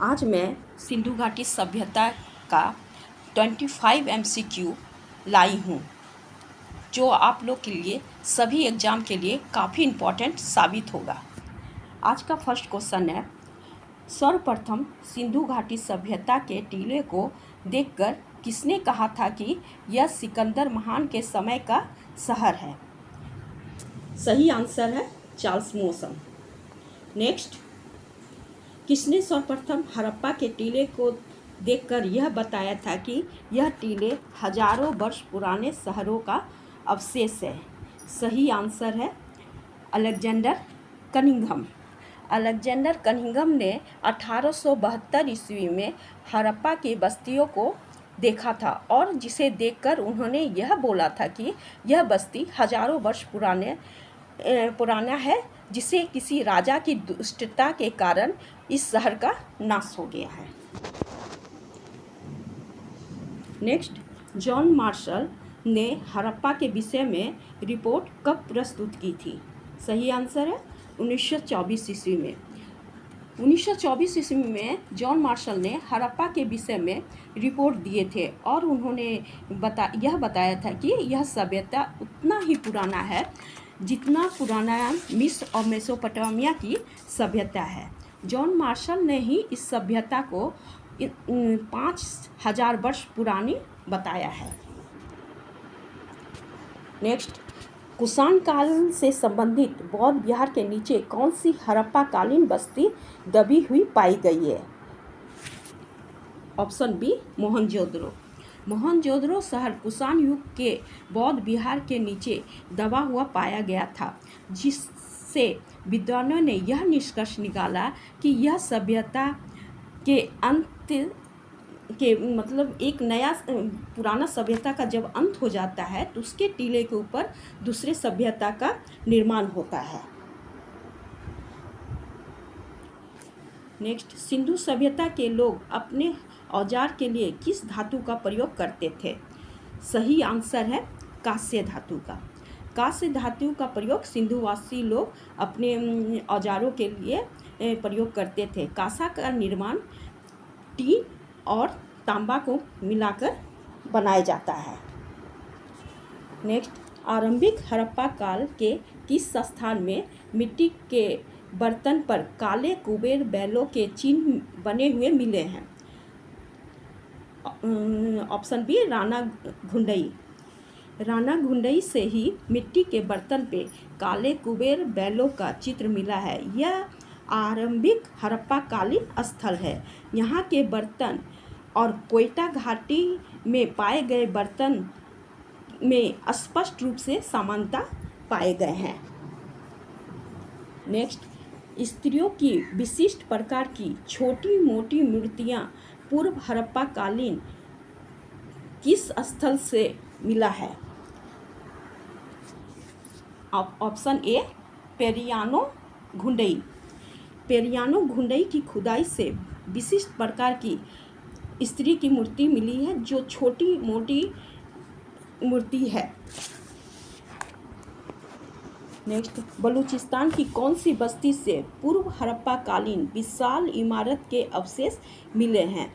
आज मैं सिंधु घाटी सभ्यता का 25 MCQ लाई हूँ जो आप लोग के लिए सभी एग्ज़ाम के लिए काफ़ी इम्पोर्टेंट साबित होगा। आज का फर्स्ट क्वेश्चन है, सर्वप्रथम सिंधु घाटी सभ्यता के टीले को देखकर किसने कहा था कि यह सिकंदर महान के समय का शहर है? सही आंसर है चार्ल्स मोसन। नेक्स्ट, किसने सर्वप्रथम हड़प्पा के टीले को देखकर यह बताया था कि यह टीले हजारों वर्ष पुराने शहरों का अवशेष है? सही आंसर है अलेक्जेंडर कनिंघम। अलेक्जेंडर कनिंघम ने 1872 ईस्वी में हड़प्पा की बस्तियों को देखा था और जिसे देखकर उन्होंने यह बोला था कि यह बस्ती हजारों वर्ष पुराना है, जिसे किसी राजा की दुष्टता के कारण इस शहर का नाश हो गया है। नेक्स्ट, जॉन मार्शल ने हड़प्पा के विषय में रिपोर्ट कब प्रस्तुत की थी? सही आंसर है 1924 ईस्वी में। 1924 ईस्वी में जॉन मार्शल ने हड़प्पा के विषय में रिपोर्ट दिए थे और उन्होंने यह बताया था कि यह सभ्यता उतना ही पुराना है जितना पुराना मिस्र और मेसोपोटामिया की सभ्यता है। जॉन मार्शल ने ही इस सभ्यता को 5000 वर्ष पुरानी बताया है। नेक्स्ट, कुषाण काल से संबंधित बौद्ध विहार के नीचे कौन सी हड़प्पा कालीन बस्ती दबी हुई पाई गई है? Option B, Mohenjodaro. मोहनजोदड़ो शहर कुषाण युग के बौद्ध विहार के नीचे दबा हुआ पाया गया था, जिससे विद्वानों ने यह निष्कर्ष निकाला कि यह सभ्यता के अंत के मतलब एक नया पुराना सभ्यता का जब अंत हो जाता है तो उसके टीले के ऊपर दूसरे सभ्यता का निर्माण होता है। नेक्स्ट, सिंधु सभ्यता के लोग अपने औजार के लिए किस धातु का प्रयोग करते थे? सही आंसर है कांस्य धातु का। कांस्य धातु का प्रयोग सिंधुवासी लोग अपने औजारों के लिए प्रयोग करते थे। कांसा का निर्माण टीन और तांबा को मिलाकर बनाया जाता है। नेक्स्ट, आरंभिक हड़प्पा काल के किस स्थान में मिट्टी के बर्तन पर काले कुबेर बैलों के चिन्ह बने हुए मिले हैं? Option B, Rana Ghundai. राना घुंडई से ही मिट्टी के बर्तन पे काले कुबेर बैलों का चित्र मिला है। यह आरंभिक हड़प्पा कालीन स्थल है। यहाँ के बर्तन और कोयटा घाटी में पाए गए बर्तन में स्पष्ट रूप से समानता पाए गए हैं। नेक्स्ट, स्त्रियों की विशिष्ट प्रकार की छोटी मोटी मूर्तियाँ पूर्व हड़प्पा कालीन किस स्थल से मिला है? Option A, पेरियानो Ghundai. पेरियानो घुंडई की खुदाई से विशिष्ट प्रकार की स्त्री की मूर्ति मिली है जो छोटी मोटी मूर्ति है। नेक्स्ट, बलूचिस्तान की कौन सी बस्ती से पूर्व हड़प्पा कालीन विशाल इमारत के अवशेष मिले हैं?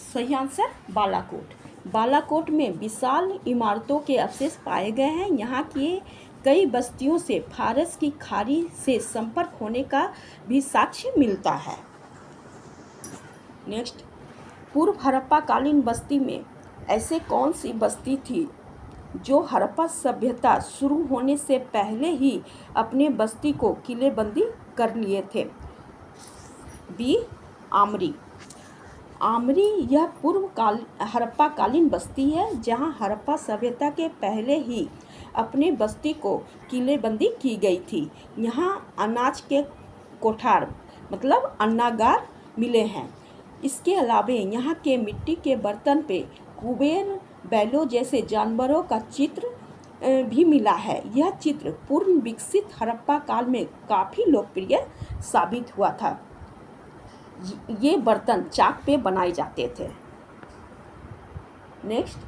सही आंसर बालाकोट। बालाकोट में विशाल इमारतों के अवशेष पाए गए हैं। यहाँ के कई बस्तियों से फारस की खाड़ी से संपर्क होने का भी साक्ष्य मिलता है। नेक्स्ट, पूर्व हड़प्पा कालीन बस्ती में ऐसे कौन सी बस्ती थी जो हड़प्पा सभ्यता शुरू होने से पहले ही अपने बस्ती को किलेबंदी कर लिए थे? बी, आमरी। आमरी यह हड़प्पा कालीन बस्ती है जहां हड़प्पा सभ्यता के पहले ही अपने बस्ती को किलेबंदी की गई थी। यहाँ अनाज के कोठार मतलब अन्नागार मिले हैं। इसके अलावा यहाँ के मिट्टी के बर्तन पे कुबेर बैलों जैसे जानवरों का चित्र भी मिला है। यह चित्र पूर्ण विकसित हड़प्पा काल में काफ़ी लोकप्रिय साबित हुआ था। ये बर्तन चाक पे बनाए जाते थे। नेक्स्ट,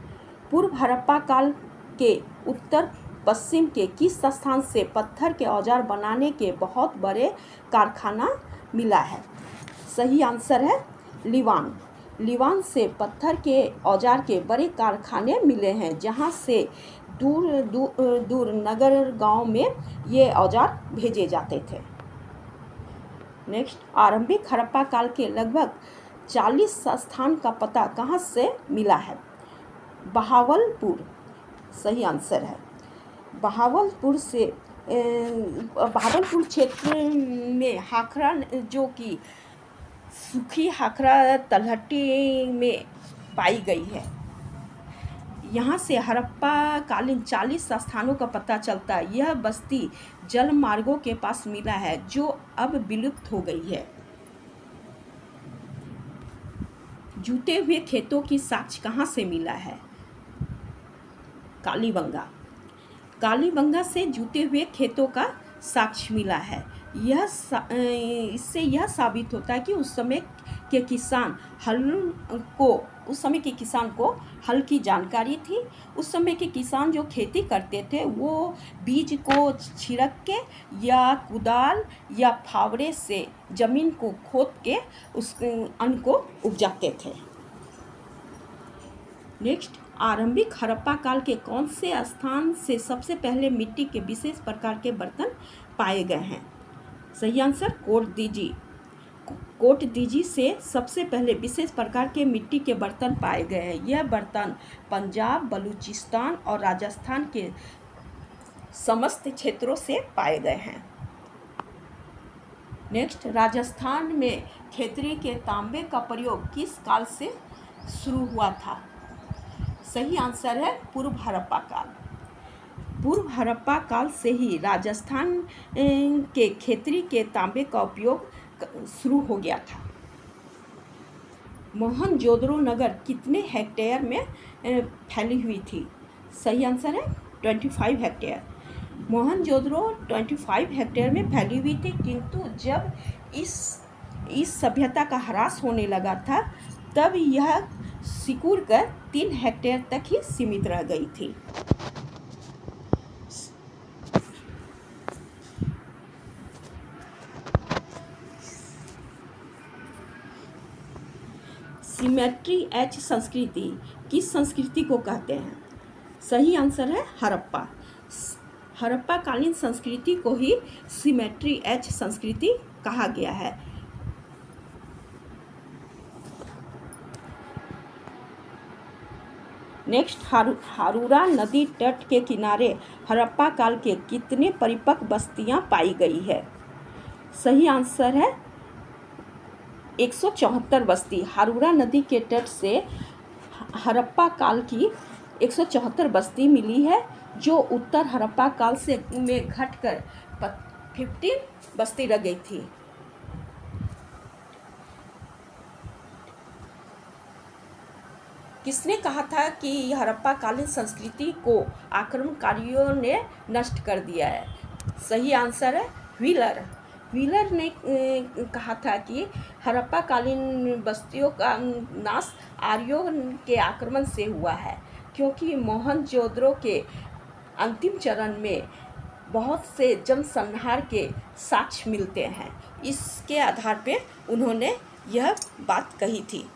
पूर्व हड़प्पा काल के उत्तर पश्चिम के किस स्थान से पत्थर के औजार बनाने के बहुत बड़े कारखाना मिला है? सही आंसर है लीवान। लीवान से पत्थर के औजार के बड़े कारखाने मिले हैं, जहाँ से दूर नगर गांव में ये औजार भेजे जाते थे। नेक्स्ट, आरंभिक हड़प्पा काल के लगभग 40 स्थान का पता कहाँ से मिला है? बहावलपुर सही आंसर है। बहावलपुर क्षेत्र में हाखरा, जो कि सूखी हाखरा तलहटी में पाई गई है, यहाँ से हड़प्पा कालीन 40 स्थानों का पता चलता है। यह बस्ती जल मार्गों के पास मिला है, जो अब विलुप्त हो गई है। जूते हुए खेतों की साक्ष्य कहाँ से मिला है? कालीबंगा। कालीबंगा से जूते हुए खेतों का साक्ष्य मिला है। इससे यह साबित होता है कि उस समय के किसान को हल की जानकारी थी। उस समय के किसान जो खेती करते थे, वो बीज को छिड़क के या कुदाल या फावड़े से जमीन को खोद के उस अन्न को उपजाते थे। नेक्स्ट, आरंभिक हड़प्पा काल के कौन से स्थान से सबसे पहले मिट्टी के विशेष प्रकार के बर्तन पाए गए हैं? सही आंसर कोटदीजी से सबसे पहले विशेष प्रकार के मिट्टी के बर्तन पाए गए हैं। यह बर्तन पंजाब, बलूचिस्तान और राजस्थान के समस्त क्षेत्रों से पाए गए हैं। नेक्स्ट, राजस्थान में खेतरी के तांबे का प्रयोग किस काल से शुरू हुआ था? सही आंसर है पूर्व हड़प्पा काल। पूर्व हड़प्पा काल से ही राजस्थान के खेतरी के तांबे का उपयोग शुरू हो गया था। मोहनजोदड़ो नगर कितने हेक्टेयर में फैली हुई थी? सही आंसर है 25 हेक्टेयर। मोहनजोदड़ो 25 हेक्टेयर में फैली हुई थी, किंतु जब इस सभ्यता का ह्रास होने लगा था, तब यह सिकुड़ कर 3 हेक्टेयर तक ही सीमित रह गई थी। सिमेट्री एच संस्कृति किस संस्कृति को कहते हैं? सही आंसर है हड़प्पा। हड़प्पा कालीन संस्कृति को ही सिमेट्री एच संस्कृति कहा गया है। नेक्स्ट, हारूरा नदी तट के किनारे हड़प्पा काल के कितने परिपक्व बस्तियां पाई गई है? सही आंसर है 174 बस्ती। हारूरा नदी के तट से हड़प्पा काल की 174 बस्ती मिली है, जो उत्तर हड़प्पा काल से में घटकर 15 बस्ती रह गई थी। किसने कहा था कि हड़प्पा कालीन संस्कृति को आक्रमणकारियों ने नष्ट कर दिया है? सही आंसर है व्हीलर। व्हीलर ने कहा था कि हड़प्पा कालीन बस्तियों का नाश आर्यों के आक्रमण से हुआ है, क्योंकि मोहनजोदड़ो के अंतिम चरण में बहुत से जनसंहार के साक्ष्य मिलते हैं। इसके आधार पे उन्होंने यह बात कही थी।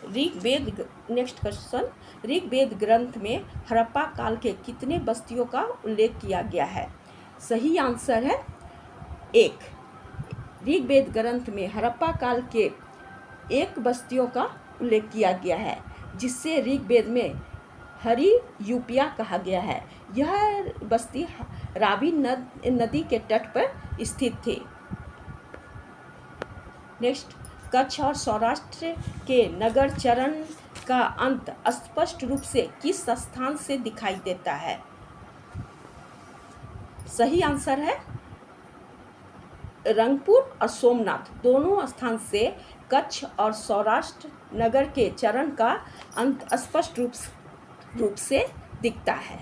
नेक्स्ट क्वेश्चन, ऋग्वेद ग्रंथ में हड़प्पा काल के कितने बस्तियों का उल्लेख किया गया है? सही आंसर है 1। ऋग्वेद ग्रंथ में हड़प्पा काल के 1 बस्तियों का उल्लेख किया गया है, जिससे ऋग्वेद में हरियूपिया कहा गया है। यह बस्ती रावी नदी के तट पर स्थित थी। नेक्स्ट, कच्छ और सौराष्ट्र के नगर चरण का अंत स्पष्ट रूप से किस स्थान से दिखाई देता है? सही आंसर है रंगपुर और सोमनाथ दोनों स्थान से कच्छ और सौराष्ट्र नगर के चरण का अंत स्पष्ट रूप से दिखता है।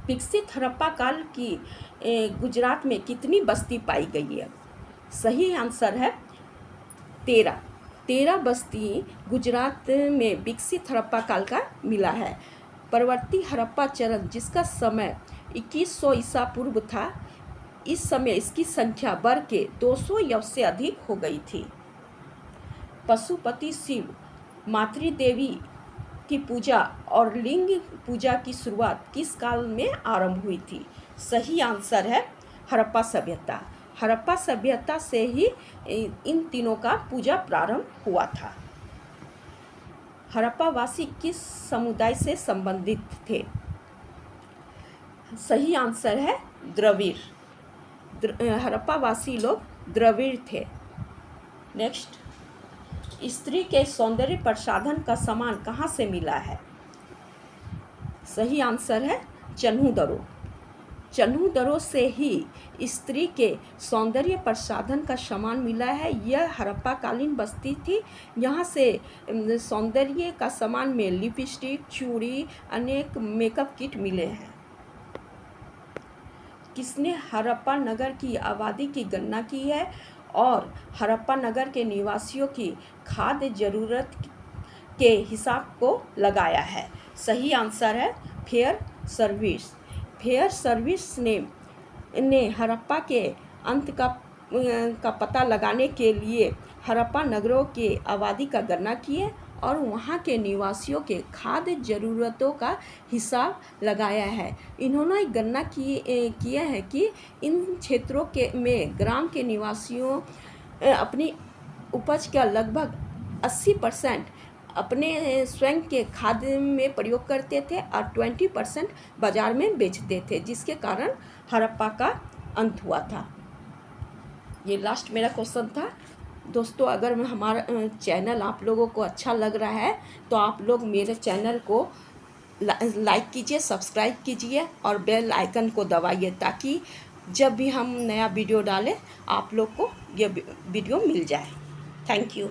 विकसित हड़प्पा काल की गुजरात में कितनी बस्ती पाई गई है? सही आंसर है 13 बस्ती गुजरात में विकसित हड़प्पा काल का मिला है। परवर्ती हड़प्पा चरण, जिसका समय 2100 ईसा पूर्व था। इस समय इसकी संख्या बढ़ के 200 या उससे अधिक हो गई थी। पशुपति शिव, मातृदेवी की पूजा और लिंग पूजा की शुरुआत किस काल में आरंभ हुई थी? सही आंसर है हड़प्पा सभ्यता। हड़प्पा सभ्यता से ही इन तीनों का पूजा प्रारंभ हुआ था। हड़प्पा वासी किस समुदाय से संबंधित थे? सही आंसर है द्रविड़। हड़प्पा वासी लोग द्रविड़ थे। नेक्स्ट, स्त्री के सौंदर्य प्रसाधन का सामान कहाँ से मिला है? सही आंसर है चन्हू दरों से ही स्त्री के सौंदर्य प्रसाधन का सामान मिला है। यह हड़प्पा कालीन बस्ती थी। यहाँ से सौंदर्य का सामान में लिपस्टिक, चूड़ी, अनेक मेकअप किट मिले हैं। किसने हड़प्पा नगर की आबादी की गणना की है और हड़प्पा नगर के निवासियों की खाद्य जरूरत के हिसाब को लगाया है? सही आंसर है फेयर सर्विस ने हड़प्पा के अंत का पता लगाने के लिए हड़प्पा नगरों के आबादी का गणना की है और वहाँ के निवासियों के खाद्य ज़रूरतों का हिसाब लगाया है। इन्होंने गणना किया है कि इन क्षेत्रों में ग्राम के निवासियों अपनी उपज का लगभग 80% अपने स्वयं के खाद्य में प्रयोग करते थे और 20% बाज़ार में बेचते थे, जिसके कारण हड़प्पा का अंत हुआ था। ये लास्ट मेरा क्वेश्चन था। दोस्तों, अगर हमारा चैनल आप लोगों को अच्छा लग रहा है तो आप लोग मेरे चैनल को लाइक कीजिए, सब्सक्राइब कीजिए और बेल आइकन को दबाइए, ताकि जब भी हम नया वीडियो डालें आप लोग को ये वीडियो मिल जाए। Thank you.